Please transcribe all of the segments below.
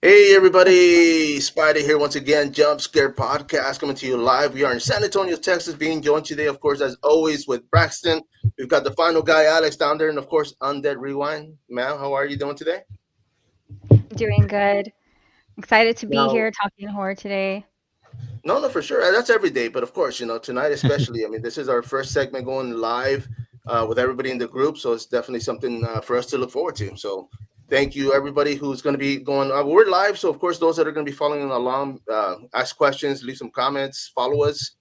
Hey everybody, Spider here once again, JumpScare Podcast coming to you live. We are in San Antonio, Texas, being joined today, of course, as always, with Braxton. We've got the final guy, Alex, down there, and of course, Undead Rewind. Man, how are you doing today? Doing good. Excited to be Now, here talking horror today. no, for sure. That's every day, but of course, tonight especially. I mean, this is our first segment going live with everybody in the group, so it's definitely something for us to look forward to. So, thank you everybody who's going to be going. We're live, so of course, those that are going to be following along, ask questions, leave some comments, follow us.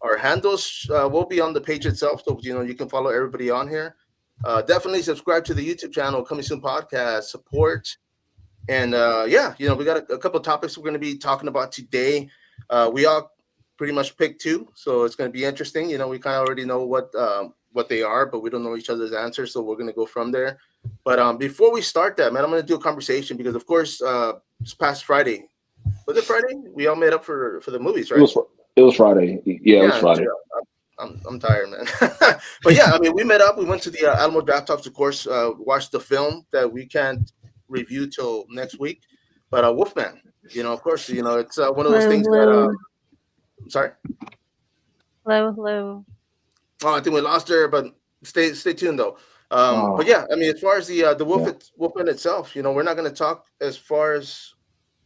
Our handles will be on the page itself, so you can follow everybody on here. Definitely subscribe to the YouTube channel, Coming Soon Podcast, support, and yeah, we got a couple of topics we're going to be talking about today. We all pretty much picked two, so it's going to be interesting. We kind of already know what they are, but we don't know each other's answers, so we're going to go from there. But before we start that, man, I'm going to do a conversation because, of course, this past Friday, was it Friday? We all made up for the movies, It right? was it was Friday. Yeah, it was Yeah, Friday. I'm tired, man. But yeah, I mean, we met up. We went to the Alamo Draft House, of course. Watched the film that we can't review till next week. But Wolfman, of course, it's one of those Hello, things that. hello, I'm sorry. hello, hello. Oh, I think we lost her, but stay tuned though. But Oh, yeah, I mean, as far as the yeah. Wolfman itself, we're not going to talk as far as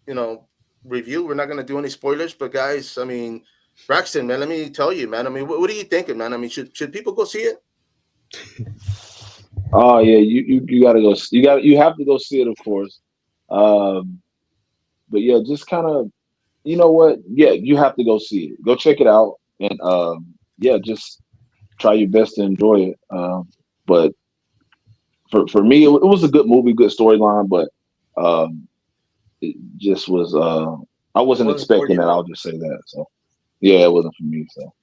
you know review. We're not going to do any spoilers. But guys, I mean, Braxton, man, let me tell you, man. I mean, what are you thinking, man? I mean, should people go see it? Oh, yeah. You gotta go. You have to go see it, of course. Um, but yeah, just kind of, you know what? Yeah, you have to go see it. Go check it out, and yeah, just try your best to enjoy it. But for me, it was a good movie, good storyline, but um, it just was. I It wasn't wasn't for expecting you, that. huh? I'll just say that. So yeah, it wasn't for me. So,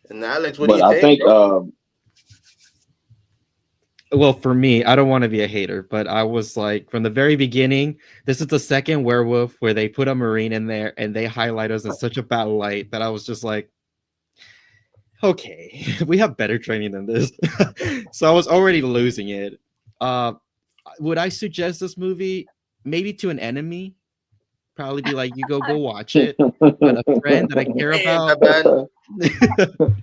And Alex, what do but you I think, think bro? Well, for me, I don't want to be a hater, but I was like, from the very beginning, this is the second werewolf where they put a Marine in there and they highlight us in such a bad light that I was just like, okay, we have better training than this. So I was already losing it. Uh, would I suggest this movie? Maybe to an enemy, probably be like, you go watch it. But a friend that I care It ain't that about, bad.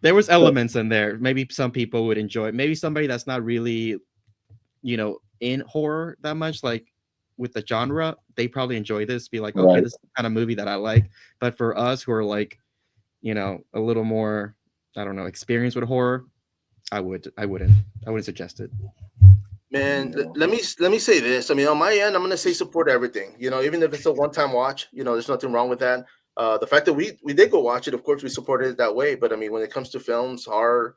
there was elements in there. Maybe some people would enjoy it. Maybe somebody that's not really in horror that much, like with the genre, they probably enjoy this, be like, okay, right. this is the kind of movie that I like. But for us who are like, a little more, I don't know, experienced with horror, I wouldn't suggest it. Man, Yeah. let me say this. I mean, on my end, I'm gonna say support everything. Even if it's a one-time watch, there's nothing wrong with that. The fact that we did go watch it, of course, we supported it that way. But I mean, when it comes to films, horror,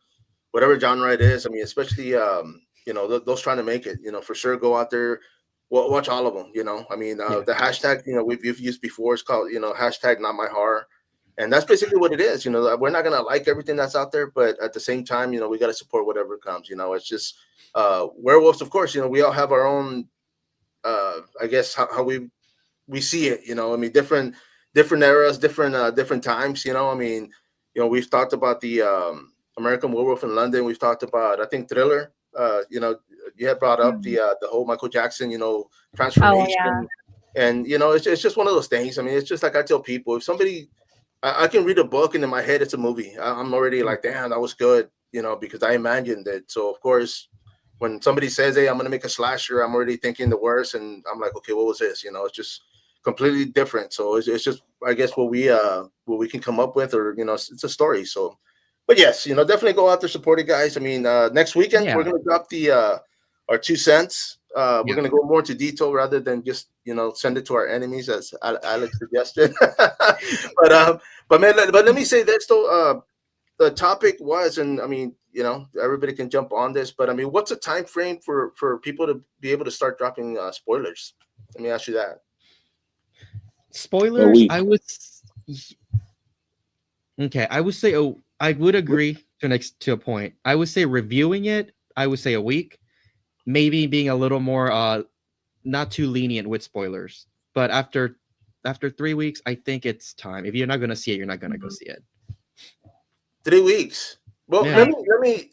whatever genre it is, I mean, especially those trying to make it, for sure, go out there, watch all of them. I mean, Yeah. the hashtag, we've used before, is called hashtag not my horror, and that's basically what it is. We're not gonna like everything that's out there, but at the same time, we got to support whatever comes. It's just werewolves, of course. We all have our own, I guess, how we see it. I mean, different eras, different times. I mean, we've talked about the American Werewolf in London. We've talked about, I think, Thriller. You had brought up Hmm. the whole Michael Jackson, Oh yeah. transformation, and it's just one of those things. I mean, it's just like I tell people, if somebody, I can read a book and in my head it's a movie. I'm already like, damn, that was good, because I imagined it. So of course, when somebody says, "Hey, I'm gonna make a slasher," I'm already thinking the worst, and I'm like, "Okay, what was this?" It's just completely different. So it's just, I guess, what we can come up with, or it's a story. So, but yes, definitely go out there, support it, guys. I mean, next weekend we're Yeah. gonna drop the our 2 cents. We're Yeah. gonna go more into detail rather than just send it to our enemies, as Alex suggested. But man, but let me say this though. The topic was, and I mean, everybody can jump on this, but I mean, what's a time frame for people to be able to start dropping spoilers? Let me ask you that. A Spoilers, week. okay, I would say, oh, I would agree to a point. I would say reviewing it, I would say a week, maybe being a little more not too lenient with spoilers. But after 3 weeks, I think it's time. If you're not gonna see it, you're not gonna go Mhm. see it. 3 weeks. Well, Yeah.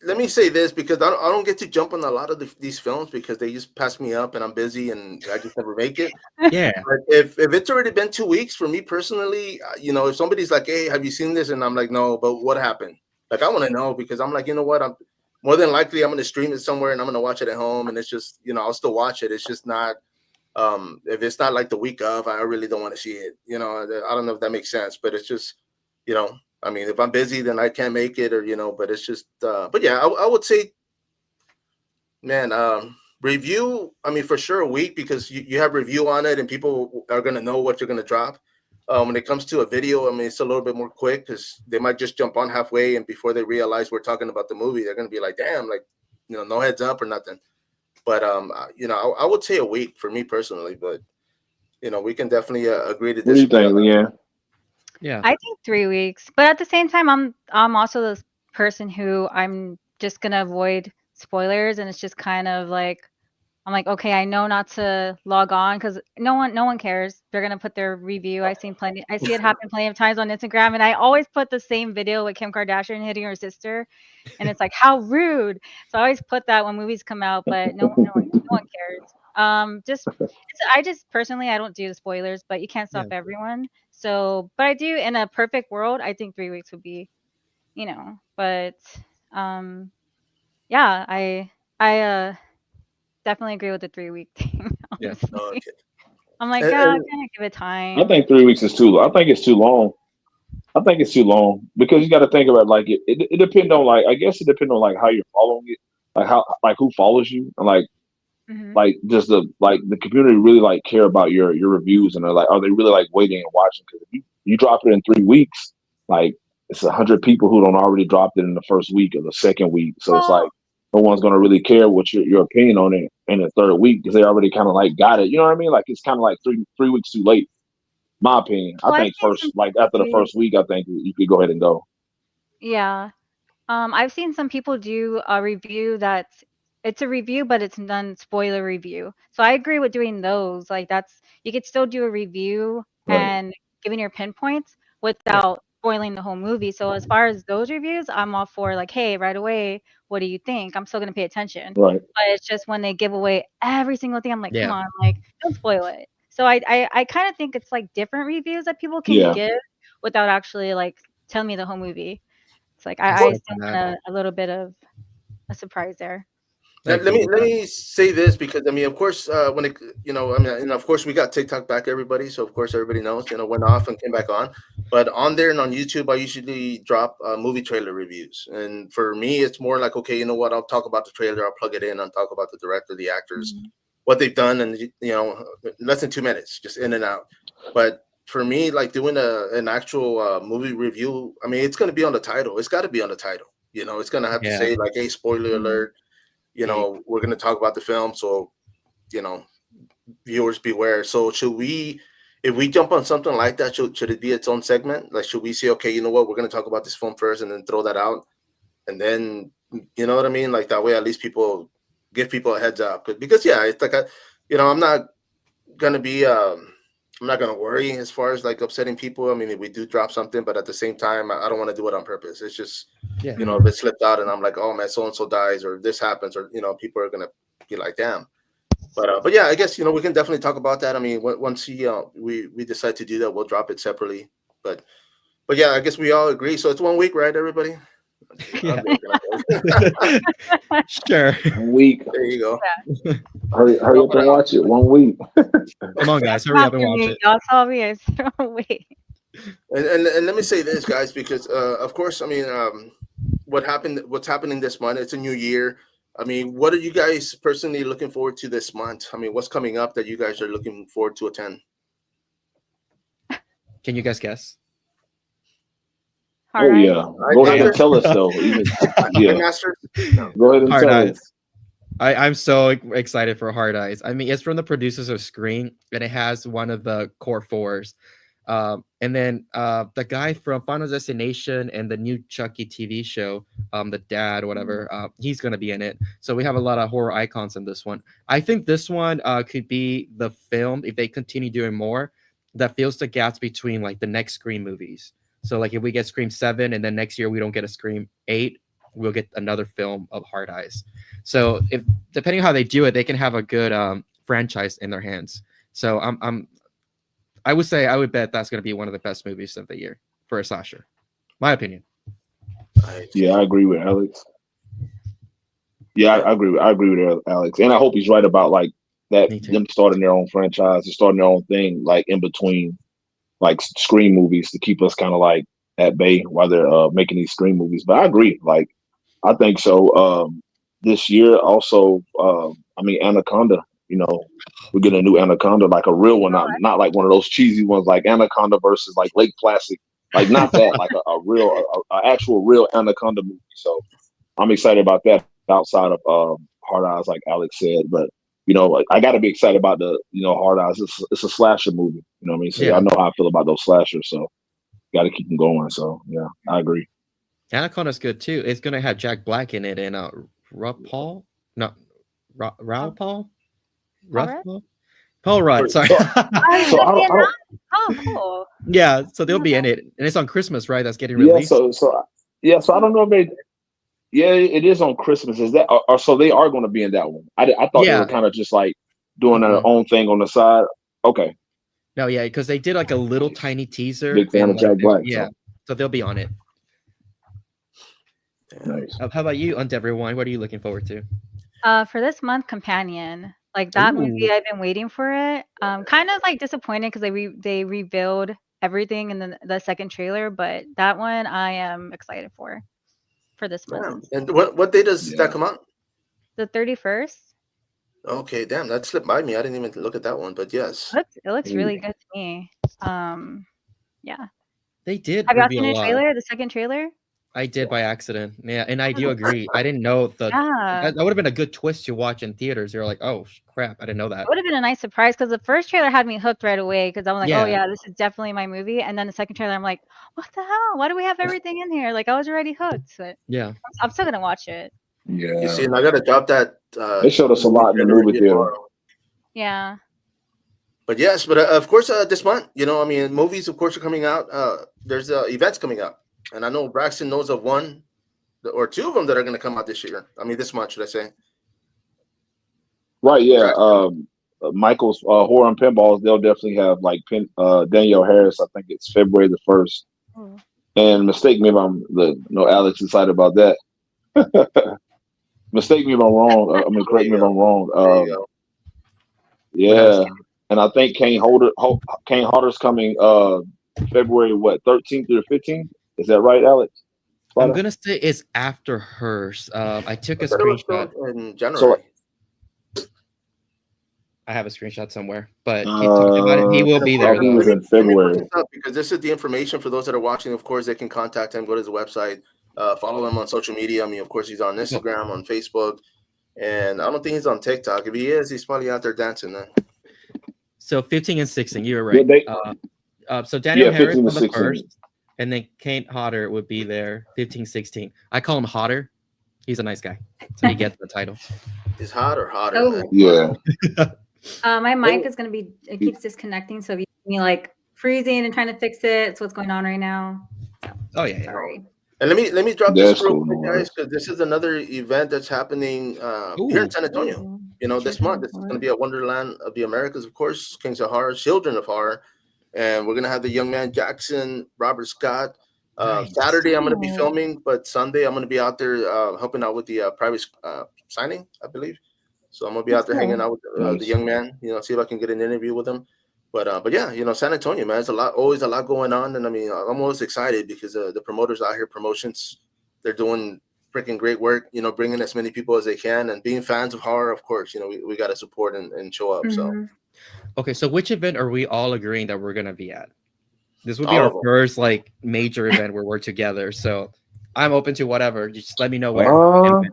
let me say this because I don't get to jump on a lot of these films because they just pass me up and I'm busy and I just never make it. Yeah. But if it's already been 2 weeks for me personally, if somebody's like, "Hey, have you seen this?" and I'm like, "No," but what happened? Like, I want to know because I'm like, you know what? I'm more than likely I'm going to stream it somewhere and I'm going to watch it at home, and it's just I'll still watch it. It's just not if it's not like the week of, I really don't want to see it. I don't know if that makes sense, but it's just you know. I mean, if I'm busy, then I can't make it, or but it's just. But yeah, I would say, man, review. I mean, for sure a week because you have review on it, and people are gonna know what you're gonna drop. When it comes to a video, I mean, it's a little bit more quick because they might just jump on halfway, and before they realize we're talking about the movie, they're gonna be like, "Damn!" Like, no heads up or nothing. But I would say a week for me personally, but we can definitely agree to What do you disagree on think, that. Leanne? Yeah. I think 3 weeks, but at the same time, I'm also this person who I'm just gonna avoid spoilers, and it's just kind of like I'm like, okay, I know not to log on because no one cares. They're gonna put their review. I see it happen plenty of times on Instagram, and I always put the same video with Kim Kardashian hitting her sister, and it's like how rude. So I always put that when movies come out, but no one cares. I just personally I don't do the spoilers, but you can't stop Yeah. everyone. So, but I do in a perfect world, I think 3 weeks would be, but um, yeah, I definitely agree with the 3 week thing, Yeah. honestly. Okay. I'm like, And, God, I'm and gonna give it I time. think 3 weeks is too. I think it's too long. I think it's too long because you got to think about like it depends on like I guess it depends on like how you're following it, like how like who follows you, and Hmm. like does the community really like care about your reviews, and are they really like waiting and watching? Because if you drop it in 3 weeks, like it's 100 people who don't already dropped it in the first week or the second week, so it's Well, like no one's gonna really care what your opinion on it in the third week because they already kind of like got it. You know what I mean? Like it's kind of like three weeks too late. My opinion. I I've think seen some first, like people after the do, first week, I think you could go ahead and go. yeah. I've seen some people do a review that's it's a review, but it's non-spoiler review. So I agree with doing those. Like that's you could still do a review Right. and giving your pinpoints Yeah. without spoiling the whole movie. So as far as those reviews, I'm all for like, hey, right away, what do you think? I'm still gonna pay attention. Right. But it's just when they give away every single thing, I'm like, come Yeah. on, like don't spoil it. So I kind of think it's like different reviews that people can Yeah. give without actually like telling me the whole movie. It's like I I still second that. want a little bit of a surprise there. I let agree me with let that. me say this because I mean, of course, when it I mean, and of course we got TikTok back, everybody. So of course everybody knows, went off and came back on. But on there and on YouTube, I usually drop movie trailer reviews. And for me, it's more like, okay, you know what? I'll talk about the trailer. I'll plug it in. I'll talk about the director, the actors, Mhm. what they've done, and less than 2 minutes, just in and out. But for me, like doing an actual movie review, I mean, it's going to be on the title. It's got to be on the title. It's going to have to Yeah. say like, "Hey, spoiler Mhm. alert." We're going to talk about the film, so you know viewers beware. So should we, if we jump on something like that, should it be its own segment? Like, should we say, okay, you know what, we're going to talk about this film first and then throw that out, and then you know what I mean, like that way at least people give people a heads up. Because yeah, it's like I'm not going to be I'm not gonna worry as far as like upsetting people. I mean, if we do drop something, but at the same time, I don't want to do it on purpose. It's just, Yeah. if Mhm. it slipped out and I'm like, oh man, so and so dies or this happens, or people are gonna be like, damn. But yeah, I guess we can definitely talk about that. I mean, once we decide to do that, we'll drop it separately. But yeah, I guess we all agree. So it's 1 week, right, everybody? I'm Yeah. joking. Sure. 1 week. There you go. Hurry No, up and watch it. 1 week. Come on, guys. Hurry up and After watch me, it. y'all saw me. I wait. and let me say this, guys, because of course, I mean, what's happening this month? It's a new year. I mean, what are you guys personally looking forward to this month? I mean, what's coming up that you guys are looking forward to attend? Can you guys guess? All Oh right. yeah. I Go ahead master, and tell us though. Even I yeah. master. No. Go ahead and Hard tell Eyes. us. I'm so excited for Hard Eyes. I mean, it's from the producers of Scream, and it has one of the core fours. And then the guy from Final Destination and the new Chucky TV show, the dad, whatever, he's gonna be in it. So we have a lot of horror icons in this one. I think this one could be the film if they continue doing more that fills the gaps between like the next Scream movies. So like if we get Scream 7 and then next year we don't get a Scream 8, we'll get another film of Hard Eyes. So if depending on how they do it, they can have a good franchise in their hands. So I would say I would bet that's going to be one of the best movies of the year for a slasher. My opinion. Yeah, I agree with Alex. Yeah, I agree with Alex, and I hope he's right about like that. Me too. Them starting their own franchise and starting their own thing, like in between, like Scream movies to keep us kind of like at bay while they're making these Scream movies. But I agree. Like, I think so. This year also, I mean, Anaconda. You know, we're getting a new Anaconda, like a real one, not like one of those cheesy ones, like Anaconda versus like Lake Placid, like not that, like a real, actual real Anaconda movie. So I'm excited about that. Outside of Hard Eyes, like Alex said, but you know, like, I got to be excited about the Hard Eyes. It's a slasher movie. You know what I mean? So Yeah. I know how I feel about those slashers. So got to keep them going. So yeah, I agree. Anaconda's good too. It's gonna have Jack Black in it and Paul, no, Raul Paul, Rudd? Paul Rudd. Sorry. So Oh, I don't, oh, cool. Yeah, so they'll be in it, and it's on Christmas, right? That's getting yeah. released. So I don't know if they. Yeah, it is on Christmas. Is that or so they are going to be in that one? I thought they Yeah. were kind of just like doing their Mhm. own thing on the side. Okay, No, yeah, because they did like a little tiny teaser. big fan and of Jack Black. Yeah, so they'll be on it. Nice. How about you, Undead One? What are you looking forward to? For this month, Companion. Like that movie, I've been waiting for it. Kind of like disappointed because they revealed everything in the second trailer, but that one I am excited for this month. Damn. And what day does that come out? The 31st. Okay, damn, that slipped by me. I didn't even look at that one, but yes. It looks really good to me. Yeah. They did Have you reveal seen a the lot. trailer? The second trailer? I did by accident. Yeah, and I do agree. I didn't know Yeah. that would have been a good twist to watch in theaters. You're like, oh crap, I didn't know that. It would have been a nice surprise because the first trailer had me hooked right away because I'm like, Yeah. oh yeah, this is definitely my movie. And then the second trailer, I'm like, what the hell? Why do we have everything in here? Like I was already hooked. But Yeah. I'm still gonna watch it. Yeah. You see, and I gotta drop that. They showed us a lot in the movie theater. tomorrow. Yeah. But yes, but of course, this month, I mean, movies, of course, are coming out. There's events coming out, and I know Braxton knows of one or two of them that are going to come out this year. I mean, this month, should I say? Right. Yeah. Michael's Horror and Pinballs. They'll definitely have like Danielle Harris. I think it's February the 1st. And mistake me if Alex excited about that. Mistake me if I'm wrong. Correct me if I'm wrong. Yeah, and I think Kane Hodder's coming February 13th or 15th. Is that right, Alex? I'm gonna say it's after hers. I took a thought it was screenshot. in January. So, I have a screenshot somewhere, but he talked about it. He will be there. He was in February. Because this is the information for those that are watching. Of course, they can contact him, go to his website, follow him on social media. I mean, of course, he's on Instagram, on Facebook, and I don't think he's on TikTok. If he is, he's probably out there dancing then. So 15 and 16, you were right. So Daniel Harris on the first, and then Kane Hodder would be there 15, 16. I call him Hodder. He's a nice guy, so he gets the title. Is hot or hotter? Oh. Yeah. My mic is gonna be. It keeps disconnecting, so if you see me like freezing and trying to fix it, it's what's going on right now. Oh yeah. Sorry. And let me drop this real cool, quick, guys, because this is another event that's happening here in San Antonio. This month it's going to be at Wonderland of the Americas, of course, Kings of Horror, Children of Horror, and we're going to have the young man Jackson, Robert Scott. Nice. Saturday I'm going to be filming, but Sunday I'm going to be out there helping out with the private signing, I believe. So I'm going to be out there hanging out with the young man, see if I can get an interview with him. But yeah, San Antonio, man, it's always a lot going on, and I mean, I'm always excited because the promoters out here, promotions, they're doing freaking great work, bringing as many people as they can, and being fans of horror, of course, we got to support and show up. So, okay, so which event are we all agreeing that we're gonna be at? This would be our first like major event where we're together. So I'm open to whatever. Just let me know where.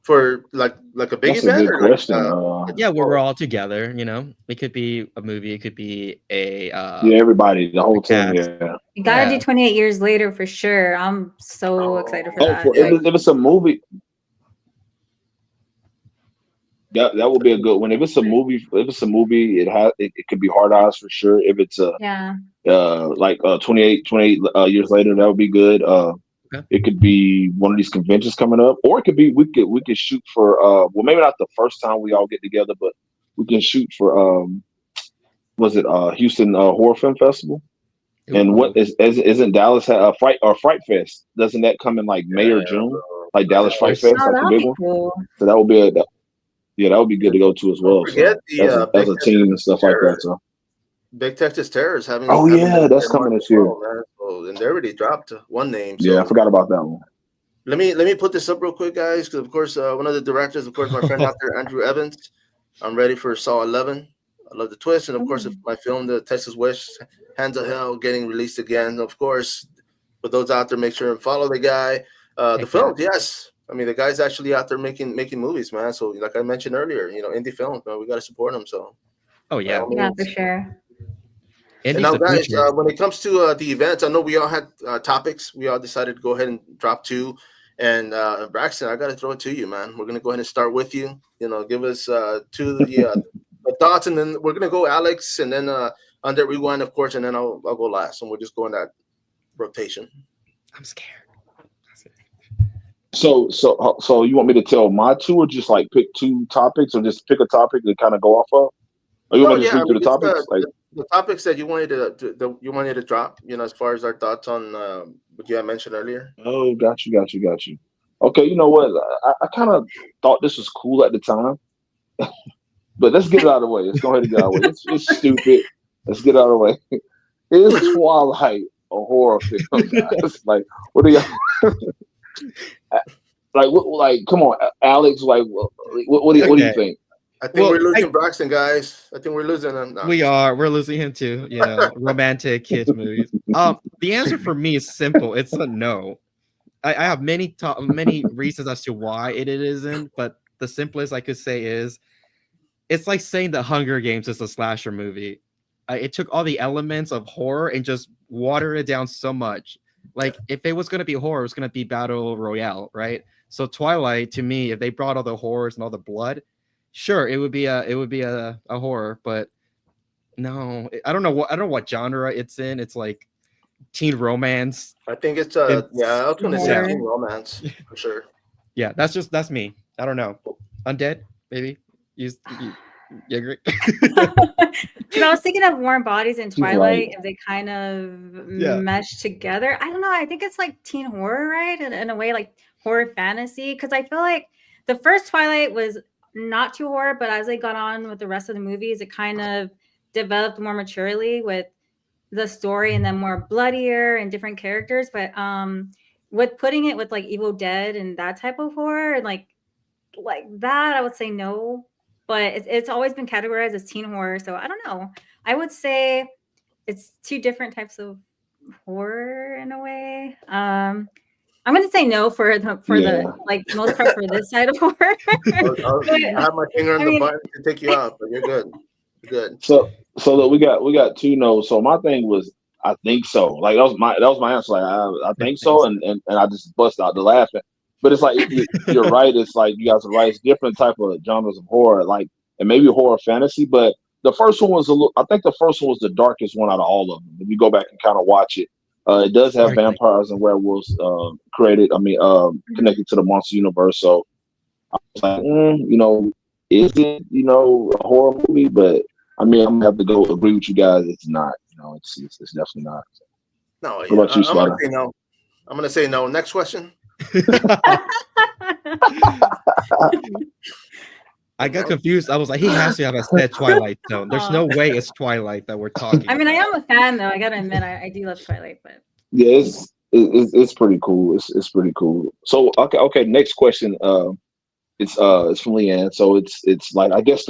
For like a big That's event, a good question. Yeah, where we're all together. It could be a movie. It could be a everybody, the whole team. Yeah, you gotta do 28 years later for sure. I'm so excited for that. If it's a movie, that would be a good one. If it's a movie, it could be Hard Eyes for sure. If it's like 28 years later, that would be good. Okay. It could be one of these conventions coming up, or it could be we could shoot for well, maybe not the first time we all get together, but we can shoot for was it Houston Horror Film Festival? And what Ooh. isn't Dallas a Fright Fest? Doesn't that come in like May or Yeah, June? bro. Like Dallas Fright There's Fest, Oh, like the that would big be one. cool. So that would be that would be good to go to as Don't well. forget So the as a team and stuff like that. So Big Texas Terror is having oh having yeah, that's their mark coming as this year. well, man. So, and they already dropped one name. Yeah, I So forgot about that one. let me put this up real quick, guys, because of course one of the directors, of course, my friend out there, Andrew Evans. I'm ready for Saw 11. I love the twist, and of course, if my film, The Texas Wish, Hands of Hell, getting released again. Of course, for those out there, make sure and follow the guy. The Heck film, yes. I mean, the guy's actually out there making movies, man. So, like I mentioned earlier, indie film, man, we got to support him. So, Oh by yeah. all Yeah, means. for sure. And Indy's now, the guys, future. when it comes to the events, I know we all had topics. We all decided to go ahead and drop two. And Braxton, I got to throw it to you, man. We're gonna go ahead and start with you. Give us two of the thoughts, and then we're gonna go Alex, and then under rewind, of course, and then I'll go last, and we'll just go in that rotation. I'm scared. So you want me to tell my two, or just like pick two topics, or just pick a topic to kind of go off of? Or you Oh want me to just yeah, I read through mean, the just topics? Like, the topics that you wanted to drop. As far as our thoughts on what you had mentioned earlier. oh, got you. Okay, you know what? I kind of thought this was cool at the time, but let's get it out of the way. Let's go ahead and get it out of the way. It's stupid. Let's get it out of the way. Is Twilight a horror film, guys? Like, what are y'all like? Come on, Alex. Like, what do you Okay. think? I think Well, we're losing Braxton, guys. I think we're losing him. No. we're losing him too. Romantic kids movies. The answer for me is simple. It's a no. I have many reasons as to why it isn't, but the simplest I could say is it's like saying the Hunger Games is a slasher movie. It took all the elements of horror and just watered it down so much. Like if it was going to be horror, it was going to be battle royale, right? So Twilight, to me, if they brought all the horrors and all the blood, sure, it would be a horror, but no, I don't know what genre it's in. It's like teen romance. I think it's It's- yeah. I was going to say Horror. teen romance for sure. Yeah, that's me. I don't know. Undead, maybe. You agree? I was thinking of Warm Bodies and She's right. Twilight if they kind of Yeah. mesh together. I don't know. I think it's like teen horror, right? In a way, like horror fantasy. Because I feel like the first Twilight was not too horror, but as they got on with the rest of the movies, it kind of developed more maturely with the story and then more bloodier and different characters. But with putting it with like Evil Dead and that type of horror and like that, I would say no. But it's always been categorized as teen horror, so I don't know. I would say it's two different types of horror in a way. I'm gonna say no for the like most part for this side of horror. I have my finger on I the mean- button to take you out, but you're good. You're good. So look, we got two no's. So my thing was, I think so. Like that was my answer. Like I think so, and I just bust out the laughing. But it's like you're right. It's like you guys are right. It's different type of genres of horror, like and maybe horror fantasy. But the first one was I think the first one was the darkest one out of all of them. If you go back and kind of watch it, it does have vampires and werewolves created. I mean, connected to the monster universe. So I was like, is it a horror movie? But I mean, I'm gonna have to go agree with you guys. It's not. It's definitely not. No, What about you, I'm gonna Spider? say no. I'm gonna say no. Next question. I got confused. I was like, he has to have a said Twilight Zone. There's no way it's Twilight that we're talking. I mean, I about. am a fan though. I gotta admit, I do love Twilight, but Yeah, it's pretty cool. It's pretty cool. So okay. Next question. It's from Leanne. So it's like I guess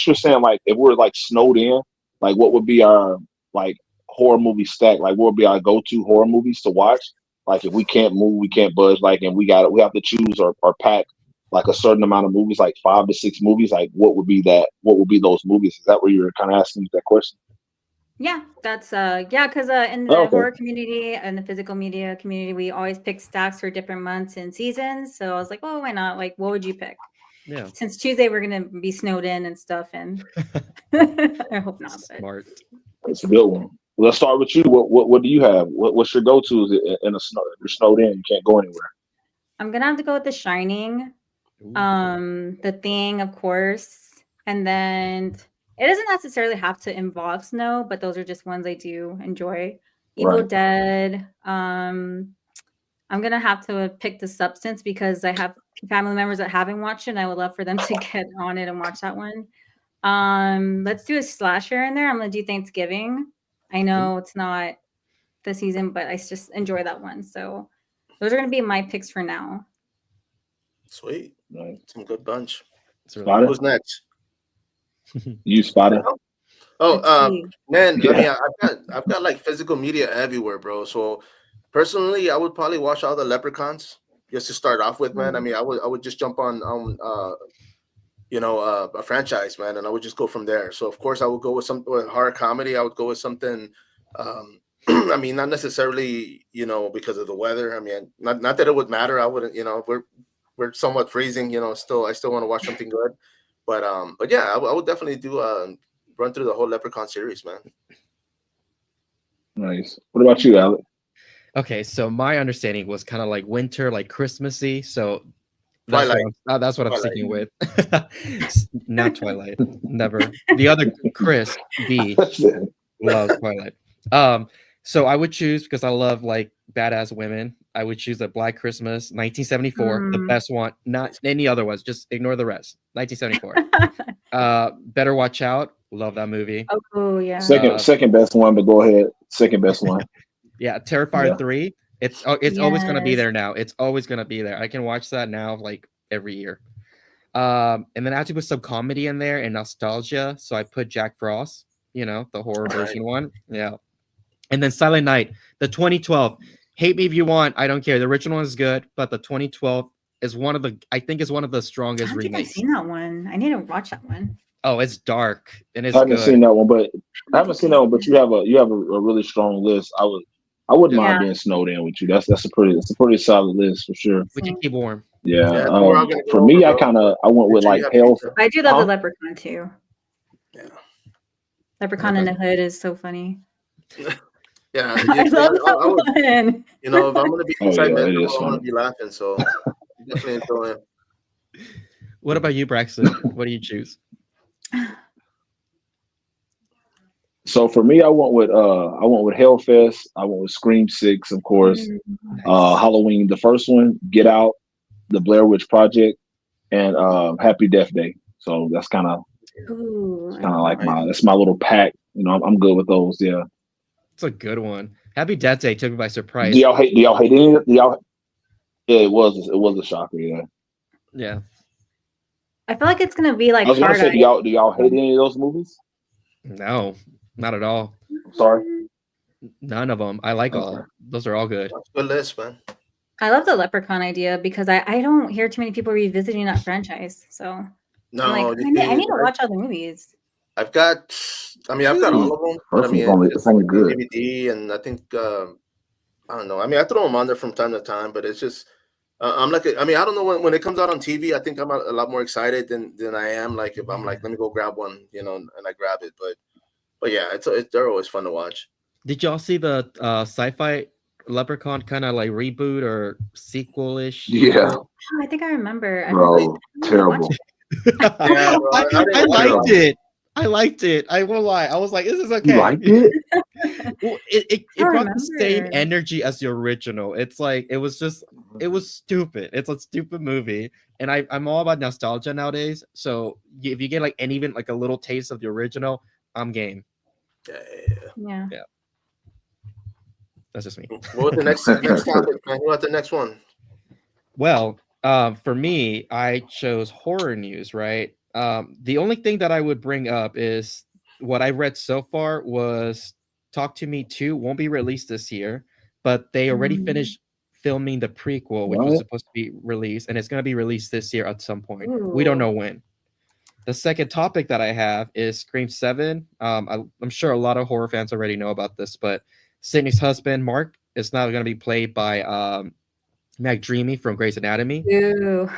you're saying like if we're like snowed in, like what would be our like horror movie stack? Like what would be our go-to horror movies to watch? Like if we can't move, we can't budge. Like and we have to choose or pack like a certain amount of movies, like 5 to 6 movies. Like what would be that? What would be those movies? Is that what you're kind of asking that question? yeah, that's because in the horror community and the physical media community, we always pick stacks for different months and seasons. So I was like, oh, why not? Like, what would you pick? Yeah. Since Tuesday we're gonna be snowed in and stuff, and I hope not. But. Smart. That's a good one. let's start with you. What do you have? What's your go tos in a snow? You're snowed in. You can't go anywhere. I'm gonna have to go with The Shining. The Thing, of course, and then it doesn't necessarily have to involve snow, but those are just ones I do enjoy. Evil Right. Dead. I'm gonna have to pick The Substance because I have family members that haven't watched it, and I would love for them to get on it and watch that one. Let's do a slasher in there. I'm gonna do Thanksgiving. I know it's not the season, but I just enjoy that one. So those are gonna be my picks for now. Sweet. Right. Some good bunch. It's really Spotted? Who's next? You spotted. Oh, Let's see. man. I mean, Yeah. I've got like physical media everywhere, bro. So personally, I would probably watch all the Leprechauns just to start off with, man. I mean, I would just jump on a franchise, man, and I would just go from there. So of course, I would go with some with horror comedy. I would go with something. I mean, not necessarily, because of the weather. I mean, not that it would matter. I wouldn't, we're somewhat freezing, still I still want to watch something good. But yeah, I would definitely do run through the whole Leprechaun series, man. Nice. What about you, Alec? Okay, so my understanding was kind of like winter, like Christmassy. So that's Twilight. that's what I'm Twilight. sticking with. Not Twilight, never. The other Chris B loves Twilight. So I would choose because I love like badass women. I would choose a Black Christmas, 1974, the best one. Not any other ones. Just ignore the rest. 1974. Better Watch Out. Love that movie. Oh yeah. Second best one, but go ahead. Second best one. Yeah, Terrifier Yeah. 3. It's always gonna be Yes. there now. It's always gonna be there. I can watch that now like every year. And then I have to put some comedy in there and nostalgia. So I put Jack Frost, the horror version one. Yeah. And then Silent Night, the 2012. Hate me if you want. I don't care. The original one is good, but the 2012 is one of the I strongest don't think I've remakes. seen that one. I need to watch that one. Oh, it's dark and it's I haven't good. seen that one, but you have a really strong list. I wouldn't Yeah. mind being snowed in with you. That's a pretty solid list for sure. We can keep warm. Yeah. Yeah, we're all gonna go For me, over, bro. I went with Make sure like you have Hell. pizza. I do love Huh? the Leprechaun too. Yeah. Leprechaun in the Hood is so funny. Yeah, I love that I would, one. if I'm gonna be Oh, inside yeah, mental, it I'm is gonna funny. be laughing. So definitely enjoy it. What about you, Braxton? What do you choose? So for me, I went with Hellfest. I went with Scream 6, of course. Halloween, the first one, Get Out, The Blair Witch Project, and Happy Death Day. So that's kind of like my little pack. I'm good with those. Yeah. It's a good one. Happy Death Day took me by surprise. Do y'all hate any? Yeah, it was a shocker. Yeah. Yeah. I feel like it's gonna be like I was gonna hard. say, do y'all hate any of those movies? No, not at all. I'm sorry. None of them. I like all. Okay. Those are all good. That's a good list, man. I love the Leprechaun idea because I don't hear too many people revisiting that franchise. So No, I'm like, I need to watch all the movies. I've got all of them, but I First mean, it's only good. DVD, and I think I don't know. I mean, I throw them on there from time to time, but it's just I'm like, I don't know when it comes out on TV. I think I'm a lot more excited than I am. Like if I'm like, let me go grab one, and I grab it. But yeah, they're always fun to watch. Did y'all see the sci-fi Leprechaun kind of like reboot or sequel-ish? Yeah, Oh, I think I remember. bro, terrible. Yeah, bro, I liked it. I liked it. I won't lie. I was like, this is okay. You liked it? Well, it I brought the same remember. energy as the original. It's like it was stupid. It's a stupid movie, and I'm all about nostalgia nowadays. So if you get like even like a little taste of the original, I'm game. Yeah. That's just me. What was the next topic, man? Who got the next one? Well, for me, I chose horror news. Right. The only thing that I would bring up is what I've read so far was Talk to Me 2 won't be released this year, but they already finished filming the prequel, which was supposed to be released, and it's going to be released this year at some point. We don't know when. The second topic that I have is Scream 7. I'm sure a lot of horror fans already know about this, but Sydney's husband, Mark, is now going to be played by McDreamy from Grey's Anatomy. Ooh.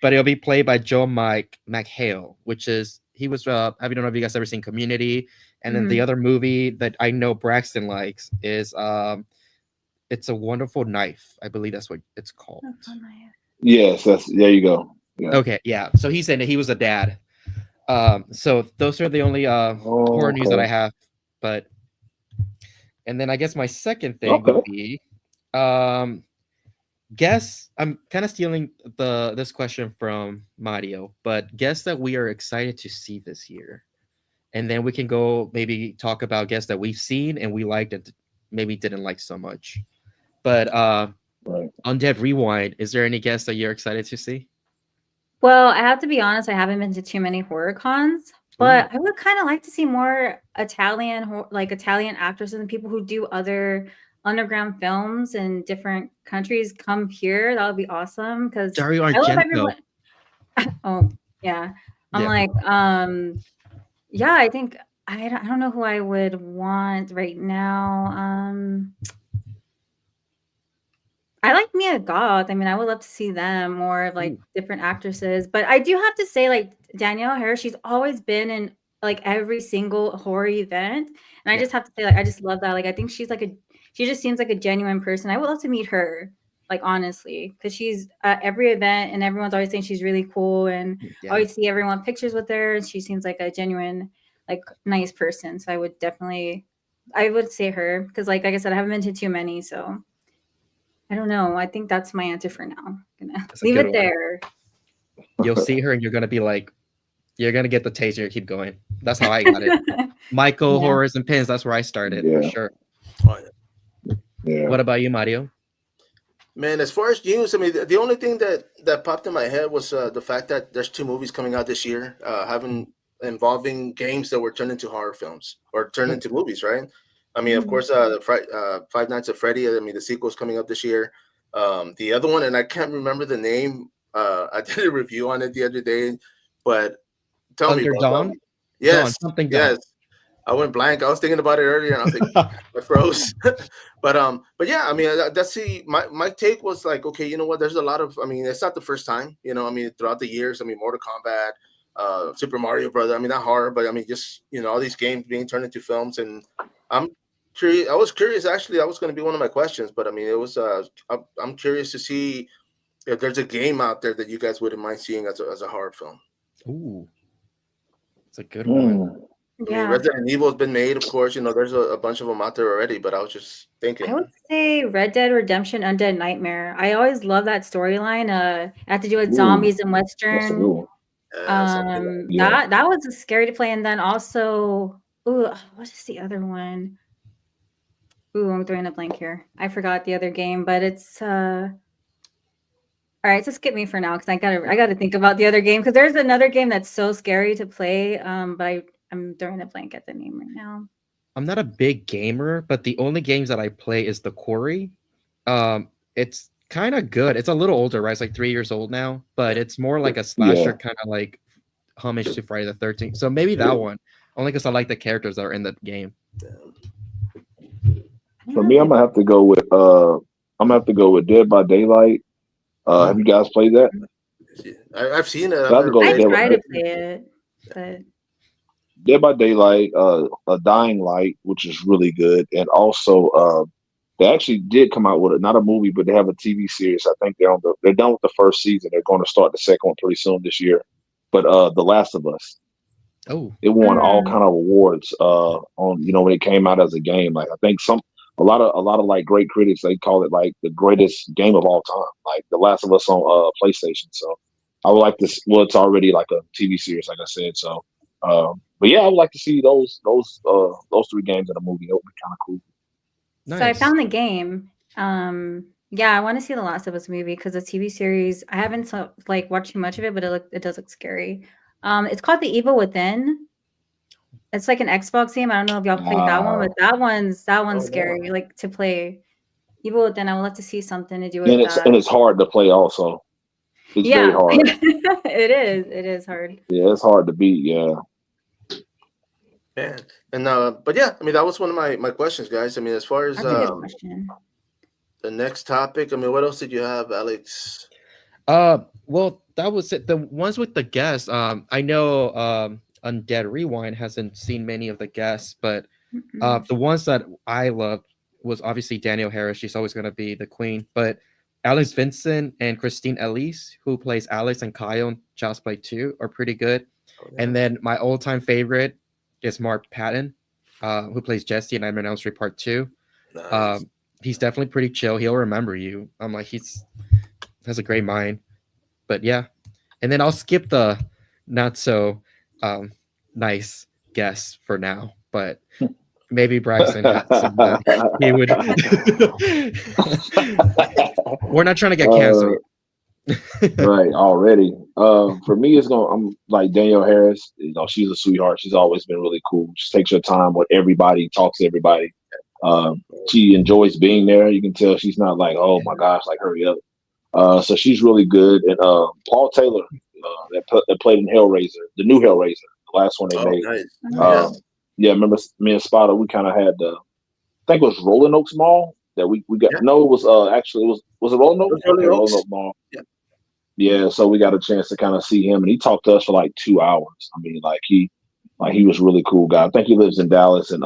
But it'll be played by Joe Mike McHale, which is he was I don't know if you guys ever seen Community, and then the other movie that I know Braxton likes is It's a Wonderful Knife. I believe that's what it's called. Yes, there you go. Yeah. Okay, yeah. So he's saying that he was a dad. So those are the only horror news that I have. But and then I guess my second thing would be guess I'm kind of stealing this question from Mario, but guess that we are excited to see this year. And then we can go maybe talk about guests that we've seen and we liked and maybe didn't like so much. But Undead Rewind, is there any guests that you're excited to see? Well, I have to be honest, I haven't been to too many horror cons, but I would kind of like to see more Italian actors and people who do other underground films in different countries come here. That would be awesome because Dario I love Argento. everyone. Oh yeah, I'm like yeah. I think I don't know who I would want right now. I like Mia Goth. I mean, I would love to see them more of like different actresses. But I do have to say, like Danielle Harris, she's always been in like every single horror event. And I just have to say, like, I just love that. Like, I think she just seems like a genuine person. I would love to meet her, like, honestly, because she's at every event and everyone's always saying she's really cool. And I always see everyone pictures with her. And she seems like a genuine, like, nice person. So I would say her because, like I said, I haven't been to too many. So I don't know. I think that's my answer for now. I'm gonna leave it there. You'll see her and you're gonna be like, you're gonna get the taste and keep going. That's how I got it. Michael, Horrors and Pins, that's where I started for sure. Yeah. What about you, Mario? Man, as far as news, I mean, the only thing that popped in my head was the fact that there's 2 movies coming out this year, involving games that were turned into horror films or turned into movies, right? I mean, of course, the Five Nights at Freddy. I mean, the sequel's coming up this year. The other one, and I can't remember the name. I did a review on it the other day, but tell me, Dawn? Yes, Dawn, something yes. Dawn. I went blank. I was thinking about it earlier, and I was like, I froze. but yeah, I mean, that's my take was like, okay, you know what? There's a lot of. I mean, it's not the first time. You know, I mean, throughout the years, I mean, Mortal Kombat, Super Mario Brother. I mean, not horror, but I mean, just all these games being turned into films, and I'm curious. I was curious actually. That was going to be one of my questions, but I mean, it was. I'm curious to see if there's a game out there that you guys wouldn't mind seeing as a horror film. Ooh, it's a good one. I mean, Resident Evil has been made, of course. There's a bunch of them out there already, but I was just thinking. I would say Red Dead Redemption Undead Nightmare. I always love that storyline. It had to do with zombies and Western. That was scary to play. And then also, what is the other one? I'm throwing a blank here. I forgot the other game, but it's all right, so skip me for now because I gotta think about the other game because there's another game that's so scary to play. But I'm throwing a blank at the name right now. I'm not a big gamer, but the only games that I play is The Quarry. It's kind of good. It's a little older, right? It's like 3 years old now, but it's more like a slasher kind of like homage to Friday the 13th. So maybe that one, only because I like the characters that are in the game. For me, I'm gonna have to go with Dead by Daylight. Have you guys played that? I've seen it. I tried to play it, but Dead by Daylight, A Dying Light, which is really good, and also they actually did come out with not a movie, but they have a TV series. I think they're done with the first season. They're going to start the second one pretty soon this year. But The Last of Us, it won all kind of awards on when it came out as a game. Like I think a lot of like great critics, they call it like the greatest game of all time, like The Last of Us on PlayStation. So I would like this. Well, it's already like a TV series, like I said. So. But yeah, I would like to see those 3 games in a movie. That would be kind of cool. Nice. So I found the game. Yeah, I want to see the Last of Us movie because the TV series I haven't watched too much of it, but it does look scary. It's called The Evil Within. It's like an Xbox game. I don't know if y'all played that one, but that one's scary. Like to play Evil Within, I would love to see something to do with that. And it's hard to play also. It's very hard. It is. It is hard. Yeah, it's hard to beat. Yeah. And but yeah, I mean that was one of my questions, guys. I mean, as far as that's a good question. the next topic. I mean, what else did you have, Alex? Well, that was it. The ones with the guests. I know Undead Rewind hasn't seen many of the guests, but the ones that I loved was obviously Danielle Harris. She's always going to be the queen. But Alex Vincent and Christine Elise, who plays Alex and Kyle in Child's Play 2, are pretty good. Oh, yeah. And then my all-time favorite is Mark Patton, who plays Jesse in Nightmare on Elm Street Part 2. Nice. He's definitely pretty chill. He'll remember you. I'm like, he's has a great mind. But yeah. And then I'll skip the not so nice guess for now. But maybe Bryson has some that he would. We're not trying to get canceled. Right, already. For me, I'm like Danielle Harris. You know, she's a sweetheart. She's always been really cool. She takes her time with everybody, talks to everybody. She enjoys being there. You can tell she's not like, oh my gosh, like hurry up. So she's really good. And Paul Taylor, that played in Hellraiser, the new Hellraiser, the last one they made. Nice. Yeah, remember me and Spotter, we kind of had I think it was Rolling Oaks Mall that we got. Yeah. No, it was actually it was it Rolling Oaks? Rolling Okay, Oaks. Rolling Oaks Mall. Yeah. Yeah, so we got a chance to kind of see him, and he talked to us for like 2 hours. I mean, he was really cool guy. I think he lives in Dallas, and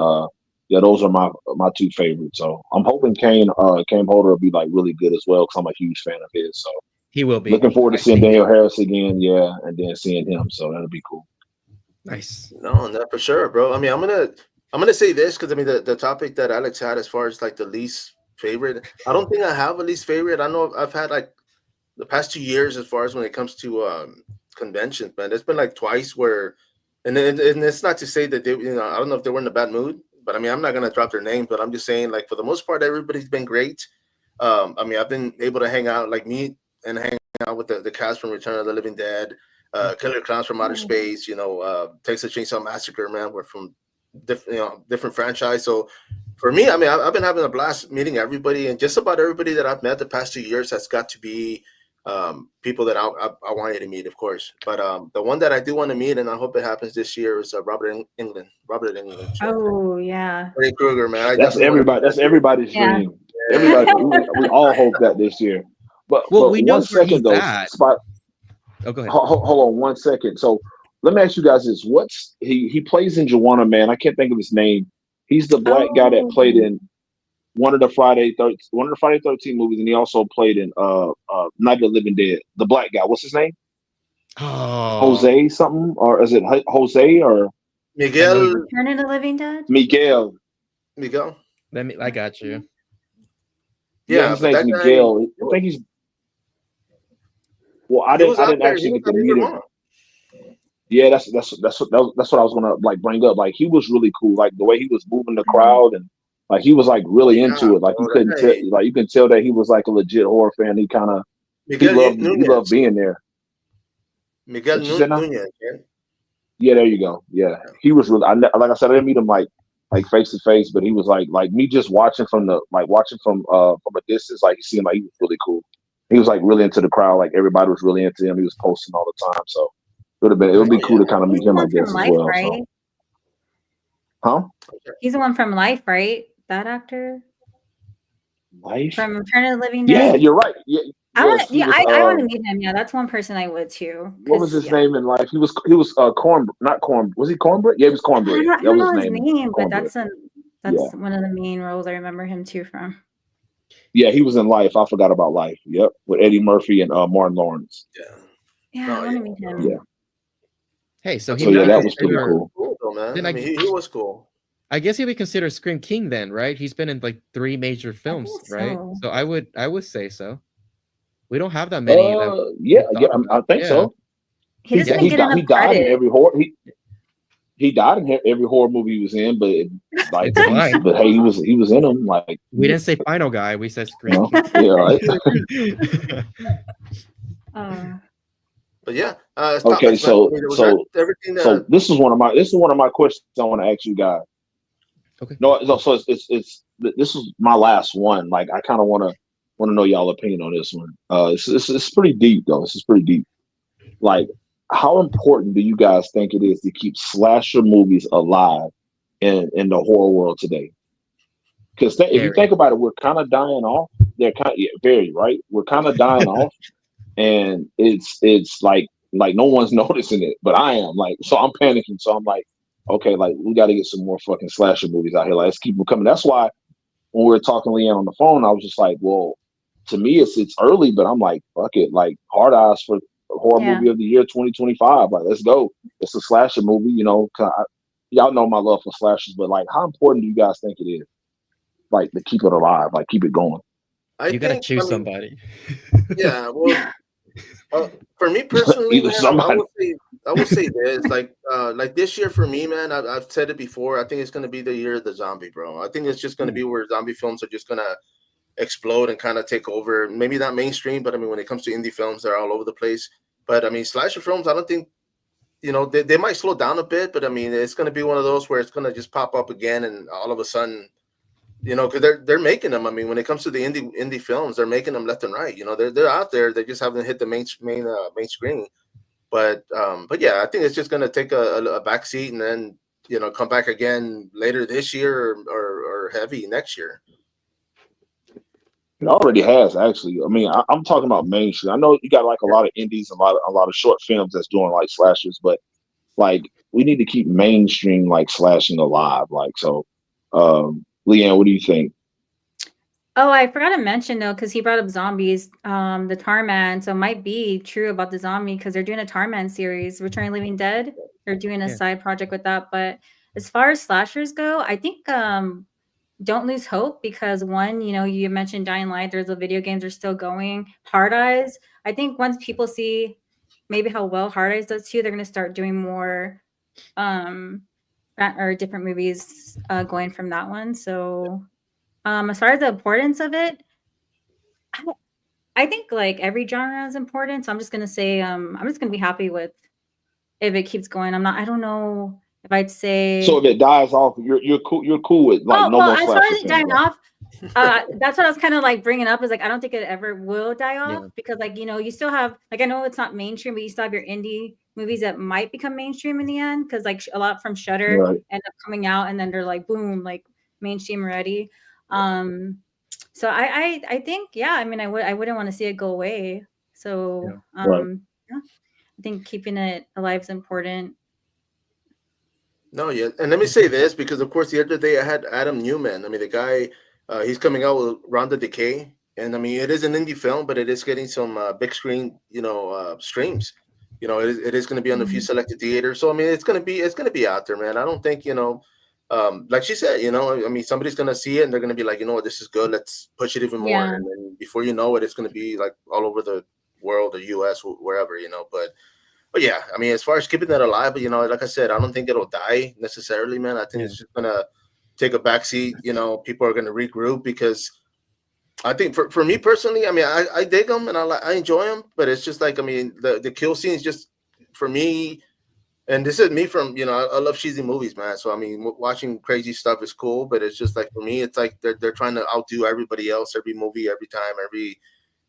yeah, those are my two favorites. So I'm hoping Kane Holder will be like really good as well because I'm a huge fan of his. So He will be. looking forward to seeing Daniel Harris again, yeah, and then seeing him. So that'll be cool. Nice. No, not for sure, bro. I mean, I'm gonna say this because I mean the topic that Alex had as far as like the least favorite. I don't think I have a least favorite. I know I've had like the past 2 years as far as when it comes to conventions, man. There's been like twice where, and it's not to say that they, I don't know if they were in a bad mood, but I mean I'm not gonna drop their name, but I'm just saying like for the most part everybody's been great. I mean I've been able to hang out like and hang out with the cast from Return of the Living Dead. Killer Clowns from Outer Space, Texas Chainsaw Massacre, man. We're from different franchise. So for me, I mean, I've been having a blast meeting everybody, and just about everybody that I've met the past 2 years has got to be people that I wanted to meet, of course. But the one that I do want to meet, and I hope it happens this year, is Robert England. Oh yeah. Freddy Krueger, man. That's everybody's dream. Everybody, we all hope that this year. But we know one where he's second though, at. Spot. Oh, go ahead. Hold on 1 second. So let me ask you guys this: he plays in Joanna Man? I can't think of his name. He's the black guy that played in one of the Friday 13 movies, and he also played in Night of the Living Dead. The black guy, what's his name? Oh, Jose something, or is it Jose or Miguel. Return of the Living Dead. Miguel? I got you. Yeah, his name's Miguel. I think he's. Well, I didn't actually get to meet him. Yeah, that's what I was gonna like bring up. Like he was really cool. Like the way he was moving the crowd and like he was like really into it. Like you couldn't tell. Like you can tell that he was like a legit horror fan. He kind of he loved being there. Miguel Nunez. Yeah, there you go. Yeah, he was really. Like I said, I didn't meet him like face to face, but he was like me just watching from a distance. Like he seemed like he was really cool. He was like really into the crowd. Like everybody was really into him. He was posting all the time. So it would be cool to kind of meet him, I guess, as well. Right? So. Huh? He's the one from Life, right? That actor. Life From Return of the Living Dead. Yeah, you're right. Yeah, I want to meet him. Yeah, that's one person I would too. What was his name in Life? He was not Corn. Was he Cornbread? Yeah, he was Cornbread. I don't know his name, but Cornbread. that's one of the main roles I remember him too from. Yeah, he was in Life. I forgot about Life. Yep, with Eddie Murphy and Martin Lawrence. Yeah, I want to meet him. Yeah. Hey, so that was pretty cool. Cool, man. I mean, he was cool. I guess he would consider Scream King then, right? He's been in like 3 major films, right? So I would say so. We don't have that many. I think so. He doesn't get enough he died credit. in every horror. He died in every horror movie he was in, but like, but hey, he was in them. Like we didn't say Final Guy, we said Scream. Yeah, right. But yeah. Okay, so this is one of my questions I want to ask you guys. Okay. No, so it's this is my last one. Like I kind of want to know y'all opinion on this one. It's pretty deep though. This is pretty deep. Like, how important do you guys think it is to keep slasher movies alive in the horror world today? Because if you think about it, we're kind of dying off. they're kind of, yeah, very right. We're kind of dying off, and it's like no one's noticing it, but I am like, so I'm panicking. So I'm like, okay, like we got to get some more fucking slasher movies out here. Like, let's keep them coming. That's why when we were talking to Leanne on the phone, I was just like, well, to me it's early, but I'm like, fuck it, like Hard Eyes for horror Yeah. movie of the year 2025. Like, let's go. It's a slasher movie, you know. Y'all know my love for slashers, but like, how important do you guys think it is, like, to keep it alive, like keep it going? You gotta choose somebody. Yeah, well, for me personally, Either man, somebody. I would say this, like this year for me, man. I've said it before. I think it's gonna be the year of the zombie, bro. I think it's just gonna be where zombie films are just gonna explode and kind of take over. Maybe not mainstream, but I mean, when it comes to indie films, they're all over the place. But I mean, slasher films, I don't think, they might slow down a bit, but I mean, it's gonna be one of those where it's gonna just pop up again, and all of a sudden, because they're making them. I mean, when it comes to the indie films, they're making them left and right. They're out there. They just haven't hit the main screen. But yeah, I think it's just gonna take a back seat and then come back again later this year or heavy next year. It already has, actually. I mean, I'm talking about mainstream. I know you got like a lot of indies, a lot of short films that's doing like slashers, but like we need to keep mainstream like slashing alive. Like, so, Leanne, what do you think? Oh, I forgot to mention though, because he brought up zombies, the Tarman. So it might be true about the zombie because they're doing a Tarman series, Return of the Living Dead. They're doing a side project with that. But as far as slashers go, I think don't lose hope because one, you mentioned Dying Light. There's the video games are still going. Hard Eyes. I think once people see maybe how well Hard Eyes does too, they're going to start doing more or different movies going from that one. So as far as the importance of it, I think like every genre is important. So I'm just going to say I'm just going to be happy with if it keeps going. I don't know if I'd say. So if it dies off, you're cool. You're cool with like no more as far as slasher it dying films, off, that's what I was kind of like bringing up is like I don't think it ever will die off because like you still have like I know it's not mainstream, but you still have your indie movies that might become mainstream in the end because like a lot from Shudder right? end up coming out and then they're like boom like mainstream ready. So I think I mean I wouldn't want to see it go away. So Right. yeah, I think keeping it alive is important. No, yeah, and let me say this because, of course, the other day I had Adam Newman. I mean, the guy, he's coming out with Round the Decay, and I mean, it is an indie film, but it is getting some big screen, streams. It is going to be on a few Mhm. selected theaters. So I mean, it's gonna be out there, man. I don't think like she said, I mean, somebody's gonna see it and they're gonna be like, what, this is good. Let's push it even more, Yeah. and then before you know it, it's gonna be like all over the world, the U.S., wherever, But yeah, I mean, as far as keeping that alive, like I said, I don't think it'll die necessarily, man. I think it's just gonna take a backseat. People are gonna regroup because I think for me personally, I mean, I dig them and I enjoy them, but it's just like I mean, the kill scenes just for me, and this is me from I love cheesy movies, man. So I mean, watching crazy stuff is cool, but it's just like for me, it's like they're trying to outdo everybody else every movie, every time,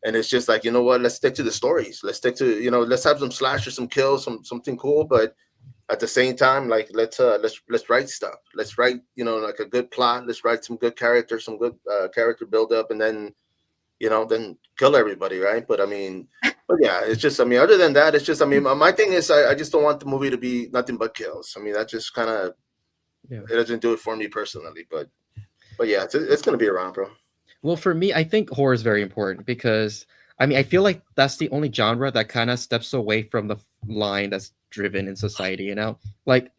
and it's just like, you know what? Let's stick to the stories. Let's stick to, let's have some slashes, some kills, something cool. But at the same time, like let's write stuff. Let's write, like a good plot. Let's write some good character, some good character build up, and then kill everybody, right? But I mean, but yeah, it's just, I mean, other than that, it's just, I mean, my thing is, I just don't want the movie to be nothing but kills. I mean, that just kind of, it doesn't do it for me personally. But yeah, it's gonna be around, bro. Well, for me, I think horror is very important because I mean, I feel like that's the only genre that kind of steps away from the line that's driven in society, Like